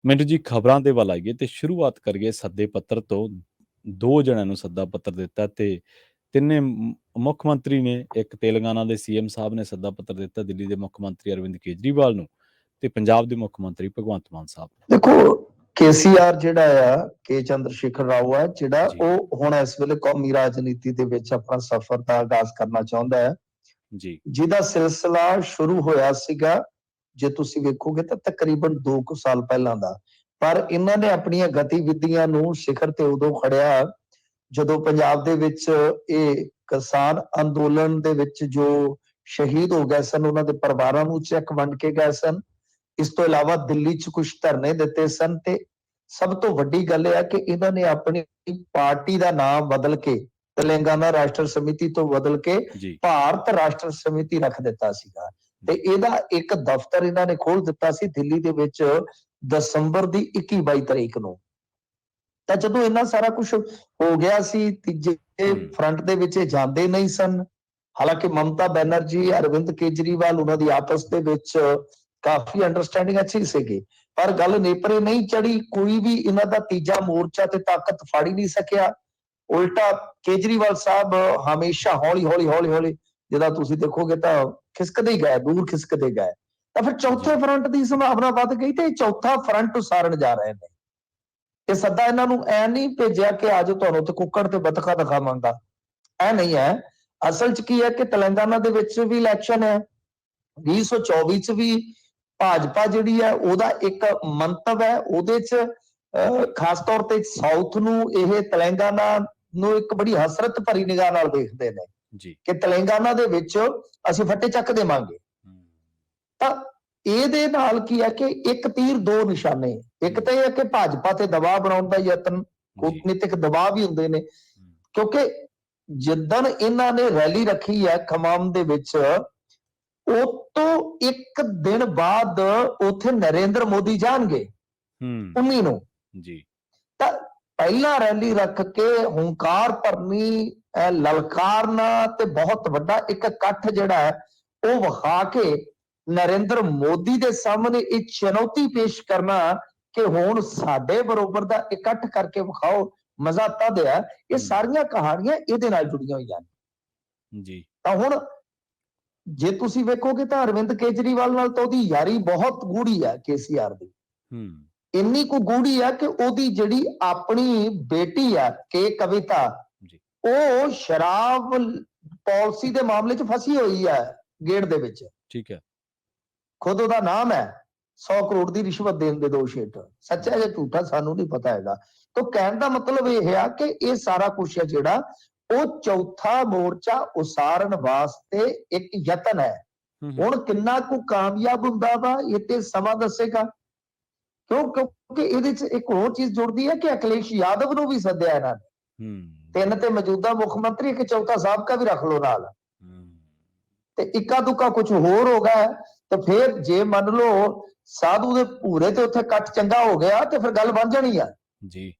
ਮੈਨੂੰ ਜੀ ਖਬਰਾਂ ਦੇ ਵੱਲ ਆਈਏ ਤੇ ਸ਼ੁਰੂਆਤ ਕਰੀਏ ਸੱਦੇ ਪੱਤਰ ਤੋਂ। 2 ਜਣਿਆਂ ਨੂੰ ਸੱਦਾ ਪੱਤਰ ਦਿੱਤਾ ਤੇ ਤਿੰਨੇ ਮੁੱਖ ਮੰਤਰੀ ਨੇ। ਇੱਕ ਤੇਲੰਗਾਨਾ ਦੇ ਸੀਐਮ ਸਾਹਿਬ ਨੇ ਸੱਦਾ ਪੱਤਰ ਦਿੱਤਾ ਦਿੱਲੀ ਦੇ ਮੁੱਖ ਮੰਤਰੀ ਅਰਵਿੰਦ ਕੇਜਰੀਵਾਲ ਨੂੰ, ਤੇ ਪੰਜਾਬ ਦੇ ਮੁੱਖ ਮੰਤਰੀ ਭਗਵੰਤ ਮਾਨ ਸਾਹਿਬ ਨੂੰ। ਦੇਖੋ, ਕੇਸੀਆਰ ਜਿਹੜਾ ਆ, ਕੇ ਚੰਦਰ ਸ਼ੇਖਰ ਰਾਓ ਆ, ਜਿਹੜਾ ਜੀ ਉਹ ਹੁਣ ਇਸ ਵੇਲੇ ਕੌਮੀ ਰਾਜਨੀਤੀ ਦੇ ਵਿੱਚ ਆਪਣਾ ਸਫ਼ਰ ਦਾ ਆਗਾਜ਼ ਕਰਨਾ ਚਾਹੁੰਦਾ ਹੈ, ਜੀ ਜਿਹਦਾ ਸਿਲਸਿਲਾ ਸ਼ੁਰੂ ਹੋਇਆ ਸੀਗਾ, ਜੇ ਤੁਸੀਂ ਵੇਖੋਗੇ ਤਾਂ ਤਕਰੀਬਨ 2 ਕੁ ਸਾਲ ਪਹਿਲਾਂ ਦਾ। ਪਰ ਇਹਨਾਂ ਨੇ ਆਪਣੀਆਂ ਗਤੀਵਿਧੀਆਂ ਨੂੰ ਸਿਖਰ ਤੇ ਉਦੋਂ ਖੜਿਆ ਜਦੋਂ ਪੰਜਾਬ ਦੇ ਵਿੱਚ ਇਹ ਕਿਸਾਨ ਅੰਦੋਲਨ ਦੇ ਵਿੱਚ ਜੋ ਸ਼ਹੀਦ ਹੋ ਗਏ ਸਨ, ਉਹਨਾਂ ਦੇ ਪਰਿਵਾਰਾਂ ਨੂੰ ਚੈੱਕ ਵੰਡ ਕੇ ਗਏ ਸਨ। ਇਸ ਤੋਂ ਇਲਾਵਾ ਦਿੱਲੀ 'ਚ ਕੁਝ ਧਰਨੇ ਦਿੱਤੇ ਸਨ, ਤੇ ਸਭ ਤੋਂ ਵੱਡੀ ਗੱਲ ਇਹ ਹੈ ਕਿ ਇਹਨਾਂ ਨੇ ਆਪਣੀ ਪਾਰਟੀ ਦਾ ਨਾਮ ਬਦਲ ਕੇ ਤੇਲੰਗਾਨਾ ਰਾਸ਼ਟਰ ਸਮਿਤੀ ਤੋਂ ਬਦਲ ਕੇ ਜੀ ਭਾਰਤ ਰਾਸ਼ਟਰ ਸਮਿਤੀ ਰੱਖ ਦਿੱਤਾ ਸੀਗਾ। ਤੇ ਇਹਦਾ ਇੱਕ ਦਫ਼ਤਰ ਇਹਨਾਂ ਨੇ ਖੋਲ ਦਿੱਤਾ ਸੀ ਦਿੱਲੀ ਦੇ ਵਿੱਚ ਦਸੰਬਰ ਦੀ 21-22 ਤਰੀਕ ਨੂੰ। ਤਾਂ ਜਦੋਂ ਇੰਨਾ ਸਾਰਾ ਕੁਝ ਹੋ ਗਿਆ ਸੀ, ਤੀਜੇ ਫਰੰਟ ਦੇ ਵਿੱਚ ਇਹ ਜਾਂਦੇ ਨਹੀਂ ਸਨ। ਹਾਲਾਂਕਿ ਮਮਤਾ ਬੈਨਰਜੀ, ਅਰਵਿੰਦ ਕੇਜਰੀਵਾਲ, ਉਹਨਾਂ ਦੀ ਆਪਸ ਦੇ ਵਿੱਚ ਕਾਫੀ ਅੰਡਰਸਟੈਂਡਿੰਗ ਅੱਛੀ ਸੀਗੀ, ਪਰ ਗੱਲ ਨੇਪਰੇ ਨਹੀਂ ਚੜੀ। ਕੋਈ ਵੀ ਇਹਨਾਂ ਦਾ ਤੀਜਾ ਮੋਰਚਾ ਤੇ ਤਾਕਤ ਫੜ ਹੀ ਨਹੀਂ ਸਕਿਆ। ਉਲਟਾ ਕੇਜਰੀਵਾਲ ਸਾਹਿਬ ਹਮੇਸ਼ਾ ਹੌਲੀ ਹੌਲੀ ਜਦੋਂ ਤੁਸੀਂ ਦੇਖੋਗੇ ਤਾਂ ਖਿਸਕਦੇ ਹੀ ਗਏ, ਦੂਰ ਖਿਸਕਦੇ ਗਏ। ਤਾਂ ਫਿਰ ਚੌਥੇ ਫਰੰਟ ਦੀ ਸੰਭਾਵਨਾ ਵੱਧ ਗਈ ਤੇ ਚੌਥਾ ਫਰੰਟ ਉਸਾਰਨ ਜਾ ਰਹੇ ਨੇ। ਇਹ ਸੱਦਾ ਇਹਨਾਂ ਨੂੰ ਐ ਨਹੀਂ ਭੇਜਿਆ ਕਿ ਆਜੋ ਤੁਹਾਨੂੰ ਤੇ ਕੁੱਕੜ ਤੇ ਬਤਖਾ ਦਿਖਾਵਾਂਗਾ, ਐ ਨਹੀਂ ਹੈ। ਅਸਲ 'ਚ ਕੀ ਹੈ ਕਿ ਤੇਲੰਗਾਨਾ ਦੇ ਵਿੱਚ ਵੀ ਇਲੈਕਸ਼ਨ ਹੈ, 2024 'ਚ ਵੀ ਭਾਜਪਾ ਜਿਹੜੀ ਹੈ ਉਹਦਾ ਇੱਕ ਮੰਤਵ ਹੈ। ਉਹਦੇ 'ਚ ਖਾਸ ਤੌਰ ਤੇ ਸਾਊਥ ਨੂੰ, ਇਹ ਤੇਲੰਗਾਨਾ ਨੂੰ ਇੱਕ ਬੜੀ ਹਸਰਤ ਭਰੀ ਨਿਗਾਹ ਨਾਲ ਦੇਖਦੇ ਨੇ ਜੀ ਕਿ ਤੇਲੰਗਾਨਾ ਦੇ ਵਿੱਚ ਅਸੀਂ ਫੱਟੇ ਚੱਕ ਦੇਵਾਂਗੇ। ਤਾਂ ਇਹਦੇ ਨਾਲ ਕੀ ਹੈ ਕਿ ਇੱਕ ਤੀਰ ਦੋ ਨਿਸ਼ਾਨੇ। ਇੱਕ ਤਾਂ ਇਹ ਹੈ ਕਿ ਭਾਜਪਾ ਤੇ ਦਬਾਅ ਬਣਾਉਣ ਦਾ ਯਤਨ, ਕੂਟਨੀਤਿਕ ਦਬਾਅ ਵੀ ਹੁੰਦੇ ਨੇ, ਕਿਉਂਕਿ ਜਿੱਦਣ ਇਹਨਾਂ ਨੇ ਰੈਲੀ ਰੱਖੀ ਹੈ ਖਮਾਮ ਦੇ ਵਿੱਚ, ਉਹ ਤੋਂ ਇੱਕ ਦਿਨ ਬਾਅਦ ਉੱਥੇ ਨਰਿੰਦਰ ਮੋਦੀ ਜਾਣਗੇ 19 ਨੂੰ। ਜੀ ਤਾਂ ਪਹਿਲਾਂ ਰੈਲੀ ਰੱਖ ਕੇ ਹੁੰਕਾਰ ਭਰਨੀ, ਲਲਕਾਰਨਾ ਤੇ ਬਹੁਤ ਵੱਡਾ ਇੱਕ ਇਕੱਠ ਜਿਹੜਾ ਹੈ ਉਹ ਵਿਖਾ ਕੇ ਨਰਿੰਦਰ ਮੋਦੀ ਦੇ ਸਾਹਮਣੇ ਇਹ ਚੁਣੌਤੀ ਪੇਸ਼ ਕਰਨਾ ਕਿ ਹੁਣ ਸਾਡੇ ਬਰੋਬਰ ਦਾ ਇਕੱਠ ਕਰਕੇ ਵਿਖਾਓ, ਮਜ਼ਾ ਤਦ ਹੈ। ਇਹ ਸਾਰੀਆਂ ਕਹਾਣੀਆਂ ਇਹਦੇ ਨਾਲ ਜੁੜੀਆਂ ਹੋਈਆਂ ਨੇ ਜੀ। ਤਾਂ ਹੁਣ ਜੇ ਤੁਸੀਂ ਵੇਖੋਗੇ ਤਾਂ ਅਰਵਿੰਦ ਕੇਜਰੀਵਾਲ ਨਾਲ ਤਾਂ ਉਹਦੀ ਯਾਰੀ ਬਹੁਤ ਗੂੜੀ ਹੈ ਕੇਸੀਆਰ ਦੀ। ਇੰਨੀ ਕੁ ਗੂੜੀ ਹੈ ਕਿ ਉਹਦੀ ਜਿਹੜੀ ਆਪਣੀ ਬੇਟੀ ਹੈ ਕੇ ਕਵਿਤਾ, ਉਹ ਸ਼ਰਾਬ ਪਾਲਿਸੀ ਦੇ ਮਾਮਲੇ 'ਚ ਫਸੀ ਹੋਈ ਹੈ ਗੇੜ ਦੇ ਵਿੱਚ। ਠੀਕ ਹੈ, ਖੁਦ ਉਹਦਾ ਨਾਮ ਹੈ 100 ਕਰੋੜ ਦੀ ਰਿਸ਼ਵਤ ਦੇਣ ਦੇ ਦੋਸ਼ ਹੇਠ। ਸੱਚਾ ਜਾਂ ਝੂਠਾ ਸਾਨੂੰ ਨਹੀਂ ਪਤਾ ਹੈਗਾ। ਤਾਂ ਕਹਿਣ ਦਾ ਮਤਲਬ ਇਹ ਹੈ ਕਿ ਇਹ ਸਾਰਾ ਕੁਛ ਹੈ ਜਿਹੜਾ ਉਹ ਚੌਥਾ ਮੋਰਚਾ ਉਸਾਰਨ ਵਾਸਤੇ ਇੱਕ ਯਤਨ ਹੈ। ਹੁਣ ਕਿੰਨਾ ਕੁ ਕਾਮਯਾਬ ਹੁੰਦਾ ਵਾ ਇਹ ਤੇ ਸਮਾਂ ਦੱਸੇਗਾ, ਕਿਉਂਕਿ ਇਹਦੇ 'ਚ ਇੱਕ ਹੋਰ ਚੀਜ਼ ਜੁੜਦੀ ਹੈ ਕਿ ਅਖਿਲੇਸ਼ ਯਾਦਵ ਨੂੰ ਵੀ ਸੱਦਿਆ ਇਹਨਾਂ ਨੇ। 3 ਤੇ ਮੌਜੂਦਾ ਮੁੱਖ ਮੰਤਰੀ, ਇੱਕ ਚੌਥਾ ਸਾਬਕਾ ਵੀ ਰੱਖ ਲਓ ਨਾਲ, ਤੇ ਇੱਕਾ ਦੁੱਕਾ ਕੁਝ ਹੋਰ ਹੋ ਗਿਆ। ਤੇ ਫਿਰ ਜੇ ਮੰਨ ਲਓ ਸਾਧੂ ਦੇ ਭੂਰੇ ਤੇ ਉੱਥੇ ਇਕੱਠ ਚੰਗਾ ਹੋ ਗਿਆ ਤੇ ਫਿਰ ਗੱਲ ਬਣ ਜਾਣੀ ਆ ਜੀ।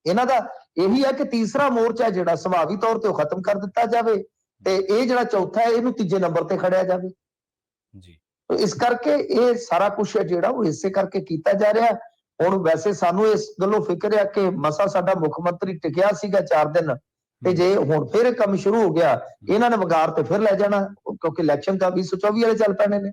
ਇਹਨਾਂ ਦਾ ਇਹੀ ਹੈ ਕਿ ਤੀਸਰਾ ਮੋਰਚਾ ਜਿਹੜਾ ਸੁਭਾਵੀ ਤੌਰ ਤੇ ਉਹ ਖਤਮ ਕਰ ਦਿੱਤਾ ਜਾਵੇ ਤੇ ਇਹ ਜਿਹੜਾ ਚੌਥਾ ਹੈ ਇਹਨੂੰ ਤੀਜੇ ਨੰਬਰ ਤੇ ਖੜਿਆ ਜਾਵੇ ਜੀ। ਇਸ ਕਰਕੇ ਇਹ ਸਾਰਾ ਕੁਝ ਹੈ ਜਿਹੜਾ ਉਹ ਇਸੇ ਕਰਕੇ ਕੀਤਾ ਜਾ ਰਿਹਾ। ਹੁਣ ਵੈਸੇ ਸਾਨੂੰ ਇਸ ਗੱਲੋਂ ਫਿਕਰ ਹੈ ਕਿ ਮਸਾ ਸਾਡਾ ਮੁੱਖ ਮੰਤਰੀ ਟਿਕਿਆ ਸੀਗਾ 4 ਦਿਨ, ਤੇ ਜੇ ਹੁਣ ਫਿਰ ਇਹ ਕੰਮ ਸ਼ੁਰੂ ਹੋ ਗਿਆ, ਇਹਨਾਂ ਨੇ ਵਗਾਰ ਤੇ ਫਿਰ ਲੈ ਜਾਣਾ, ਕਿਉਂਕਿ ਇਲੈਕਸ਼ਨ ਤਾਂ 2024 ਵਾਲੇ ਚੱਲ ਪੈਣੇ ਨੇ।